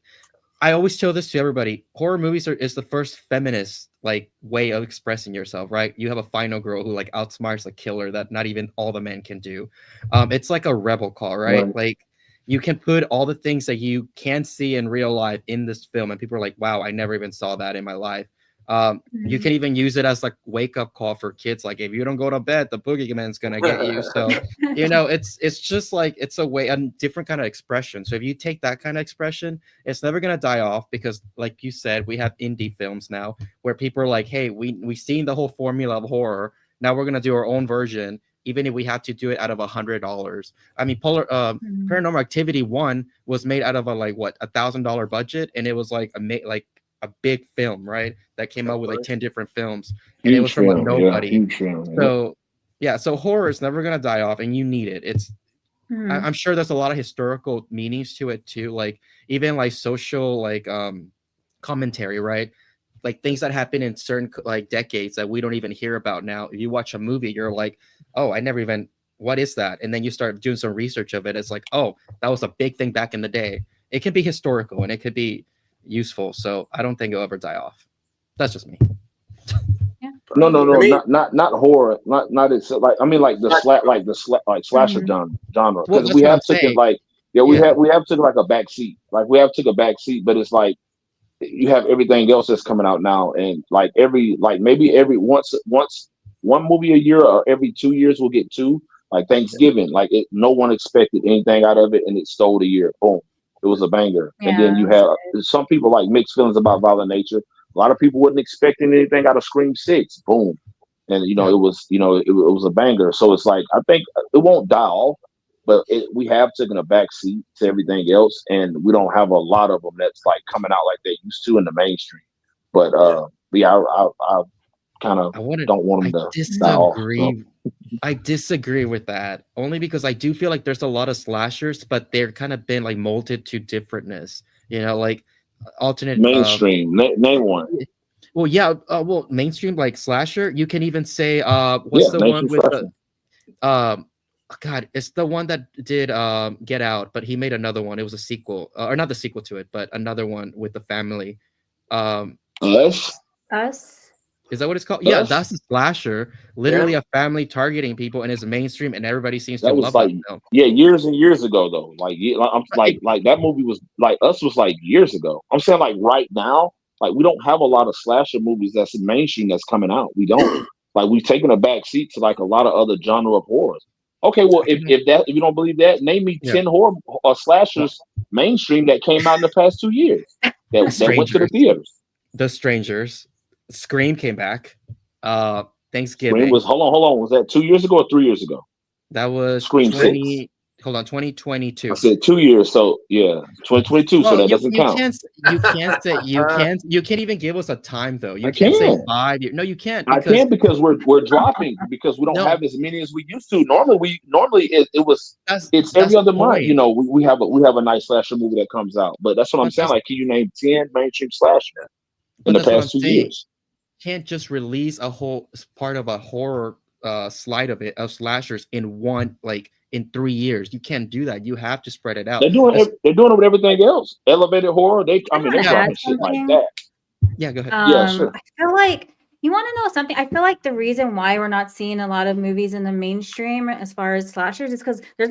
I always tell this to everybody, horror movies is the first feminist like way of expressing yourself, right? You have a final girl who like outsmarts a killer that not even all the men can do. It's like a rebel call, right? Like you can put all the things that you can see in real life in this film and people are like, wow, I never even saw that in my life. You can even use it as like wake up call for kids. Like if you don't go to bed, the boogeyman's gonna get you. So it's just like it's a different kind of expression. So if you take that kind of expression, it's never gonna die off because, like you said, we have indie films now where people are like, hey, we've seen the whole formula of horror. Now we're gonna do our own version, even if we had to do it out of $100. I mean, Paranormal Activity 1 was made out of a like what $1,000 budget, and it was like a a big film, right? That came out with like 10 different films, and it Huge was from a film, nobody. huge film. So yeah, so horror is never gonna die off, and you need it. Mhm. I'm sure there's a lot of historical meanings to it too, like even like social like commentary, right? Like things that happen in certain like decades that we don't even hear about now. If you watch a movie, you're like, oh, I never even, what is that? And then you start doing some research of it. It's like, oh, that was a big thing back in the day. It can be historical and it could be useful. So I don't think it'll ever die off. That's just me. No, I mean, not horror, not it's like I mean like like slasher Mhm. genre Well, because that's we what I'm have taken saying. like Yeah. we have taken like a back seat, like we have took a back seat, but it's like you have everything else that's coming out now, and like maybe every once one movie a year or every 2 years we'll get two, like Thanksgiving, like no one expected anything out of it and it stole the year, boom, it was a banger. And then Yeah. you have some people like mixed feelings about Violent Nature. A lot of people wasn't expecting anything out of Scream 6, boom, and Yeah. it was a banger. So it's like I think it won't die off, but we have taken a back seat to everything else, and we don't have a lot of them that's like coming out like they used to in the mainstream. But yeah, I kind of I wouldn't, don't want I them to die off. So. disagree. I disagree with that only because I do feel like there's a lot of slashers, but they're kind of been like molded to differentness, like alternate, Mainstream, name one. well, yeah, well, mainstream like slasher. You can even say, what's Yeah, the one mainstream with slasher. the, God, it's the one that did Get Out, but he made another one. It was a sequel, or not the sequel to it, but another one with the family. Us, Us. Is that what it's called? Yeah, us. that's a slasher. Literally a family targeting people, and it's mainstream, and everybody seems to That was love that like film. years and years ago though. I'm like that movie was like Us was like years ago. I'm saying like right now, like we don't have a lot of slasher movies that's in mainstream that's coming out. We don't. Like we've taken a back seat to like a lot of other genre of horrors. Okay, well if you don't believe that, name me Yeah. 10 horror slashers mainstream that came out in the past 2 years that went to the Strangers. theaters. The Strangers. Scream came back. Scream Thanksgiving. was hold on. Was that 2 years ago or 3 years ago? That was Scream 20. Hold on, I 2022. said 2 years, so yeah, 2022. So Well, that doesn't you count. can't say you can't even give us a time though. You I can't say can. 5 years. No, you can't I because can because we're dropping because we don't no, have as many as we used to. Normally it's that's every the other month. point. We have a nice slasher movie that comes out, but that's what I'm But saying. that's Like, can you name 10 mainstream slasher in but the that's what I'm past two saying. years? Can't just release a whole part of a horror slide of it of slashers in one like in 3 years. You can't do that. You have to spread it out. They're doing it with everything else. Elevated horror. They're Can I dropping add shit like something? that. Yeah, go ahead. Yeah, sure. I feel like you want to know something. I feel like the reason why we're not seeing a lot of movies in the mainstream as far as slashers is because there's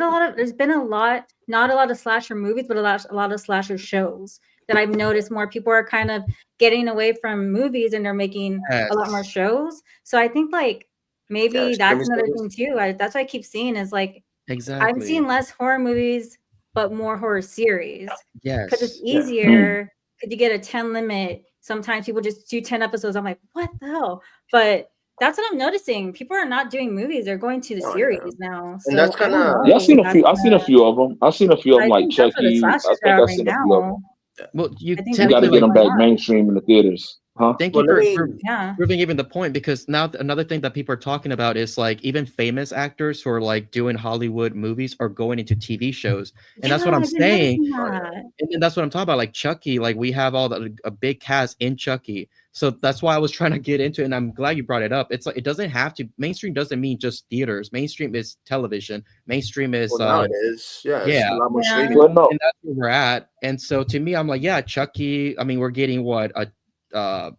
been not a lot of slasher movies, but a lot of slasher shows that I've noticed more people are kind of getting away from movies and they're making a lot more Yes, shows. So I think like maybe Yeah, that's streaming another service. thing too. That's what I keep seeing is like I'm exactly. seeing less horror movies, but more horror series because it's Yes. Yeah. easier. Could you get a 10 limit? Sometimes people just do 10 episodes. I'm like, what the hell? But that's what I'm noticing. People are not doing movies; they're going to the Oh, series yeah. now. And So that's I kind don't of Yeah, I've seen know. a few. I've seen a few of them. I've seen a few of I them like think that's what the Chucky. I slashers think are I've right seen a few of them. now. Well, you I think We that's got to technically what's get them like going back on. mainstream in the theaters, huh? thank well. you Let for, me. for Yeah. proving even the point because now another thing that people are talking about is like even famous actors who are like doing Hollywood movies are going into TV shows, and that's what Yeah, I'm I've been saying. noticing Oh, yeah. that. And then that's what I'm talking about, like Chucky. Like we have all a big cast in Chucky, so that's why I was trying to get into it. And I'm glad you brought it up. It's like it doesn't have to. Mainstream doesn't mean just theaters. Mainstream is television. Mainstream is Well, now it is. Yeah, it's a yeah, lot more Yeah. streaming. Well, no, and that's where we're at. And so to me, I'm like, yeah, Chucky. I mean, we're getting what a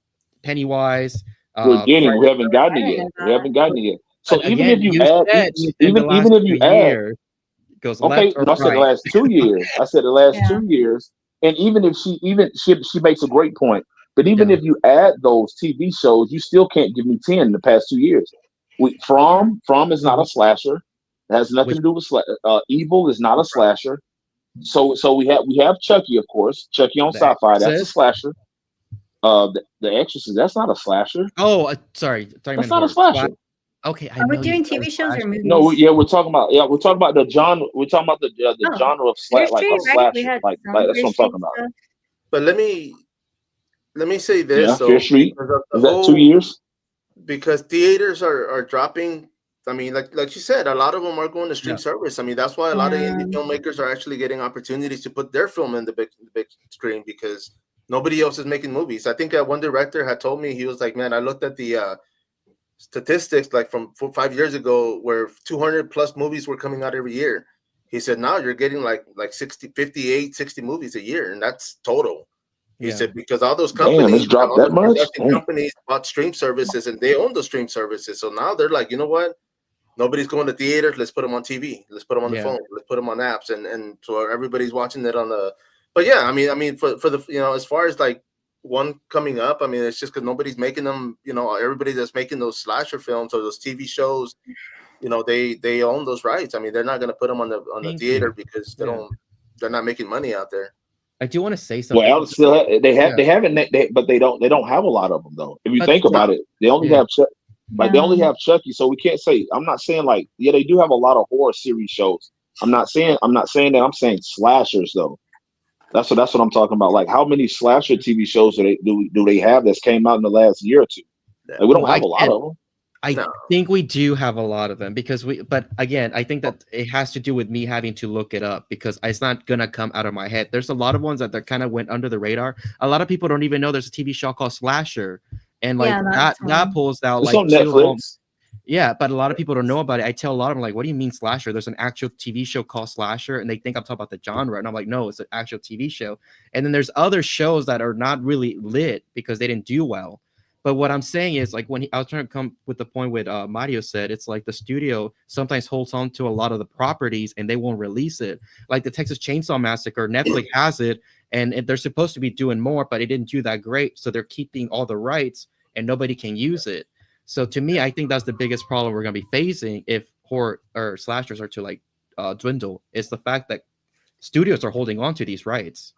Pennywise. Friday we haven't I gotten it didn't yet. know We that. haven't gotten it yet. So But again, you said within the last even if 2 you add, years, it goes left okay, or no, I said the right. last 2 years. I said the last Yeah. 2 years, and even if she makes a great point. But even Yeah. if you add those TV shows, you still can't give me 10 in the past 2 years. From is not a So slasher. It has nothing which to do with Evil is not a slasher. So we have Chucky, of course. Chucky on the Sci-Fi, that's a Exorcist? slasher. The Exorcist, that's not a slasher. Oh, sorry, I That's meant not a horror. slasher. Okay, I Are we know you doing said TV shows or slash. No, movies? we're talking about the genre. We're talking about the Oh, genre of Fear like a Street, right? We slasher, had like some that's Fear what I'm Street talking about. stuff. But let me say Yeah, this Fear though, Street. because of the Is that 2 whole, years? because theaters are dropping. I mean, like you said, a lot of them are going to stream Yeah. service. I mean, that's why a lot of Yeah. indie filmmakers are actually getting opportunities to put their film in the big screen because nobody else is making movies. I think one director had told me, he was like, "Man, I looked at the statistics like from 5 years ago where 200 plus movies were coming out every year." He said, "Now you're getting like 60, 58, 60 movies a year, and that's total." He Yeah. said because all those Damn, companies, it's dropped all that those much. production Damn. companies bought stream services and they own the stream services. So now they're like, you know what? Nobody's going to theaters. Let's put them on TV. Let's put them on the Yeah. phone. Let's put them on apps, and so everybody's watching it on the. But yeah, I mean, for the as far as like one coming up, I mean, it's just because nobody's making them. Everybody that's making those slasher films or those TV shows, they own those rights. I mean, they're not going to put them on the Thank theater you. because Yeah. they're not making money out there. I do want to say Well, something. Alex still Yeah. they haven't, but they don't have a lot of them though. If you That's think true. about it, they only Yeah. have like they only Yeah. have Chucky, so we can't say. I'm not saying like they do have a lot of horror series shows. I'm not saying that. I'm saying slashers though. That's what I'm talking about. Like how many slasher TV shows do they have that's came out in the last year or two? Yeah. Like we don't Oh, I have a lot can't. of them. I No. think we do have a lot of them but again, I think that it has to do with me having to look it up because it's not gonna come out of my head. There's a lot of ones that kind of went under the radar. A lot of people don't even know there's a TV show called Slasher, and like Yeah, that that's one. pulls out It's like on 2 of them. Netflix. Yeah, but a lot of people don't know about it. I tell a lot of them like, "What do you mean Slasher?" There's an actual TV show called Slasher, and they think I'm talking about the genre, and I'm like, "No, it's an actual TV show." And then there's other shows that are not really lit because they didn't do well. But what I'm saying is, like, I was trying to come with the point with Mario said, it's like the studio sometimes holds on to a lot of the properties and they won't release it. Like the Texas Chainsaw Massacre, Netflix has it, and they're supposed to be doing more, but it didn't do that great, so they're keeping all the rights and nobody can use it. So to me, I think that's the biggest problem we're going to be facing if horror or slashers are to like dwindle. Is the fact that studios are holding on to these rights,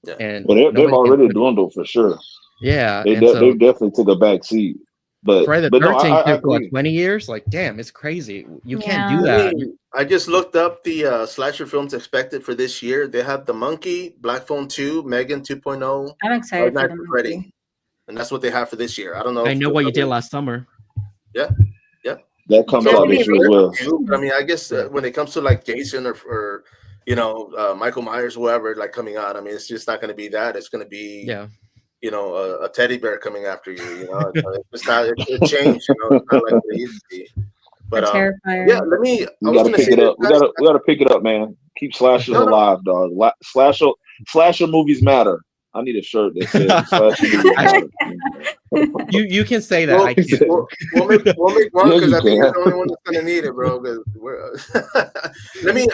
Yeah. and Well, they've nobody can already put it. dwindled for sure. Yeah, They and so they definitely took a back seat. But Friday the no, 13th I took what, agree. 20 years? Like, damn, it's crazy. You can't Yeah. do I that. mean, I just looked up the slasher films expected for this year. They have The Monkey, Black Phone 2, Megan 2.0, I'm Five excited for Nights the at movie. Freddy, and that's what they have for this year. I don't know I if know the what you did other- last summer. Yeah, yeah. That comes Just out to be this year as real. well. But I mean, I guess Yeah. when it comes to like Jason or Michael Myers, whoever, like coming out, I mean, it's just not going to be that. It's going to be Yeah. a teddy bear coming after you. It's not. It changed. It's not like it used to be. But A Terrifier. yeah. Let me. I We was got to going to pick say it this, up. guys. We got to pick it up, man. Keep slashers No, no. alive, dog. Slasher movies matter. I need a shirt that says slasher movies matter. You can say that. Well, I can't. we'll make one Yeah, because you I think you're can. the only one that's gonna need it, bro. 'Cause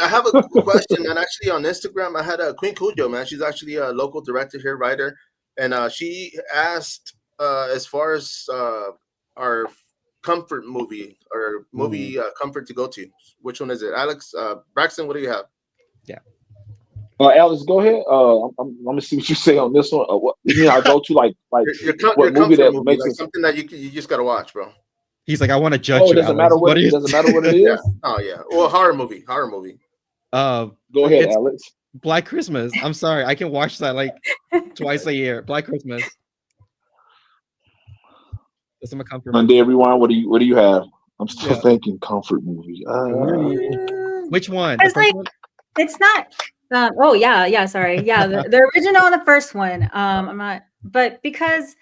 I have a question, man. Actually, on Instagram, I had a Queen Cujo, man. She's actually a local director here, writer, and she asked as far as our comfort movie or movie comfort to go to. Which one is it, Alex? Braxton, what do you have? Alex, go ahead. I'm gonna see what you say on this one. What I go to like Your what movie comfort that movie, makes like us. something that you just gotta watch, bro. He's like, I want to judge Oh, it you, doesn't Alex. matter What do you doesn't matter what it Yeah. is. Oh yeah. Well, horror movie. Go ahead, It's Alex. Black Christmas. I'm sorry. I can watch that like twice a year. Black Christmas. That's my comfort movie. Monday, everyone. What do you have? I'm still Yeah. thinking comfort movie. Which one? The It's first like one? it's not. Oh yeah. Sorry. Yeah, the original and the first one. I'm not, but because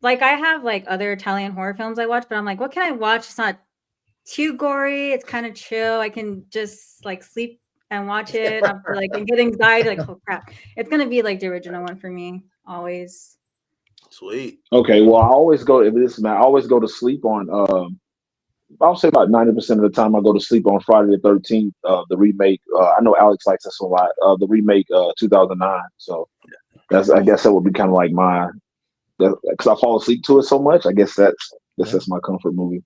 like I have like other Italian horror films I watch, but I'm like, what can I watch? It's not too gory. It's kind of chill. I can just like sleep and watch it. I'm like and get anxiety. Like, oh crap, it's gonna be like the original one for me always. Sweet. Okay, well, I always go. If this man, I always go to sleep on. I'll say about 90% of the time I go to sleep on Friday the 13th. The remake. I know Alex likes this a lot. The remake, 2009. So I guess that would be kind of like my. Because I fall asleep to it so much. I guess that's my comfort movie.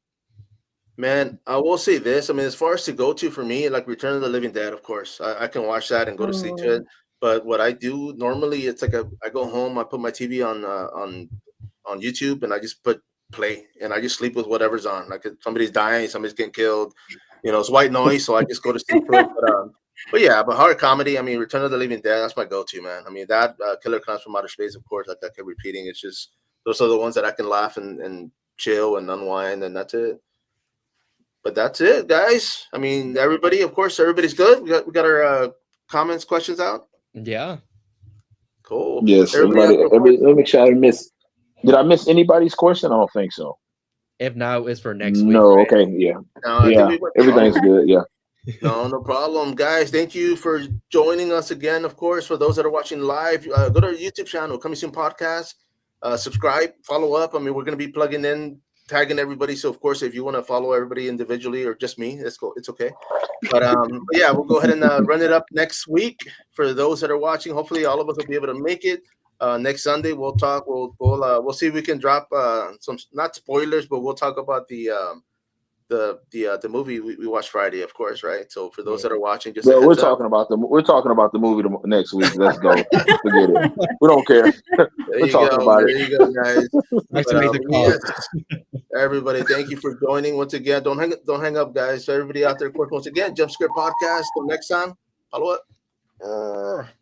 Man, I will say this. I mean, as far as to go to for me, like Return of the Living Dead, of course, I can watch that and go to sleep to it. But what I do normally, it's like I go home, I put my TV on YouTube, and I just put play, and I just sleep with whatever's on. Like if somebody's dying, somebody's getting killed, it's white noise, so I just go to sleep to it. But yeah, but horror comedy. I mean, Return of the Living Dead, that's my go-to, man. I mean, that Killer Clowns from Outer Space, of course, like I kept repeating. It's just those are the ones that I can laugh and chill and unwind, and that's it. But that's it, guys. I mean, everybody, of course, everybody's good. We got our comments, questions out. Yeah. Cool. Yes, Everybody else, let me make sure I miss. Did I miss anybody's question? I don't think so. If not, it's for next week. No, Right? okay, yeah, no, I think yeah, we went everything's good. Yeah, no problem, guys. Thank you for joining us again. Of course, for those that are watching live, go to our YouTube channel, Coming Soon Podcast. Subscribe, follow up. I mean, we're going to be plugging in, tagging everybody. So, of course, if you want to follow everybody individually or just me, it's cool. It's okay. But yeah, we'll go ahead and run it up next week for those that are watching. Hopefully, all of us will be able to make it. Next Sunday, we'll talk. We'll see if we can drop some, not spoilers, but we'll talk about the movie we watched Friday, of course, right? So for those that are watching, just a well, we're heads up. talking about the movie next week. Let's go. Forget it. We don't care. There We're you talking go. about There it. you go, guys. Nice But, to make the call. yes, everybody, thank you for joining once again. Don't hang up, guys. So everybody out there, of course, once again, JumpScare Podcast. Till next time, follow up.